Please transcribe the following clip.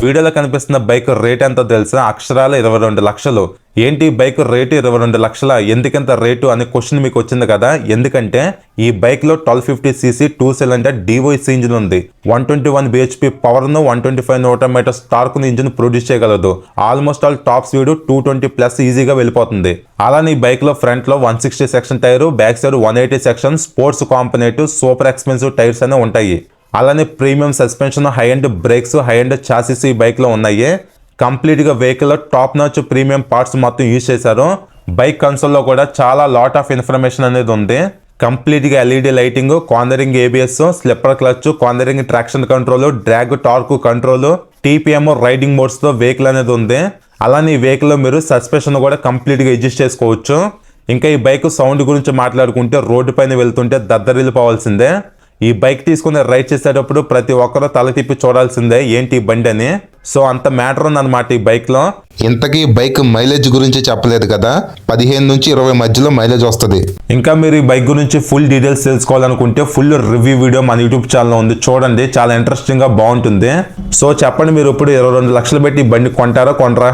వీడియోలో కనిపిస్తున్న bike rate ఎంతో తెలుసా? అక్షరాల 22 లక్షలు. ఏంటి బైక్ రేటు 22 లక్షల, ఎందుకంత రేటు అనే క్వశ్చన్ మీకు వచ్చింది కదా. ఎందుకంటే ఈ బైక్ లో 1250cc 2 సిలిండర్ DOC ఇంజిన్ ఉంది. 121 bhp పవర్ ను 125 Nm టార్క్ ను ఇంజిన్ ప్రొడ్యూస్ చేయగలదు. ఆల్మోస్ట్ ఆల్ టాప్ స్పీడ్ 220+ ఈజీగా వెళ్ళిపోతుంది. అలానే ఈ బైక్ లో ఫ్రంట్ లో 160 section tyre, back side 180 section sports component, super expensive tyres అనేవి ఉంటాయి. అలానే premium suspension, high and brakes, high and chassis ఈ బైక్ లో ఉన్నాయి. కంప్లీట్ గా వెహికల్ లో టాప్ నాచ్ ప్రీమియం పార్ట్స్ మొత్తం యూజ్ చేశారు. బైక్ కన్సోల్ లో కూడా చాలా లాట్ ఆఫ్ ఇన్ఫర్మేషన్ అనేది ఉంది. కంప్లీట్ గా LED lighting, cornering ABS, slipper clutch, cornering traction control, drag torque control, TPM riding modes తో వెహికల్ అనేది ఉంది. అలానే ఈ వెహికల్ లో మీరు సస్పెన్షన్ కూడా కంప్లీట్ గా అడ్జస్ట్ చేసుకోవచ్చు. ఇంకా ఈ బైక్ సౌండ్ గురించి మాట్లాడుకుంటే రోడ్డు పైన వెళ్తుంటే దద్దరిల్లిపోవాల్సిందే. ఈ బైక్ తీసుకుని రైడ్ చేసేటప్పుడు ప్రతి ఒక్కరూ తల తిప్పి చూడాల్సిందే ఏంటి ఈ బండి అని. సో అంత మ్యాటర్ ఉందన్నమాట ఈ బైక్ లో. ఇంతకీ బైక్ మైలేజ్ గురించి చెప్పలేదు కదా, 15 నుంచి 20 మధ్యలో మైలేజ్ వస్తుంది. ఇంకా మీరు ఈ బైక్ గురించి ఫుల్ డీటెయిల్స్ తెలుసుకోవాలనుకుంటే ఫుల్ రివ్యూ వీడియో మన యూట్యూబ్ ఛానల్ ఉంది, చూడండి. చాలా ఇంట్రెస్టింగ్ గా బాగుంటుంది. సో చెప్పండి, మీరు ఇప్పుడు 22 లక్షలు పెట్టి ఈ బండి కొంటారా కొనరా?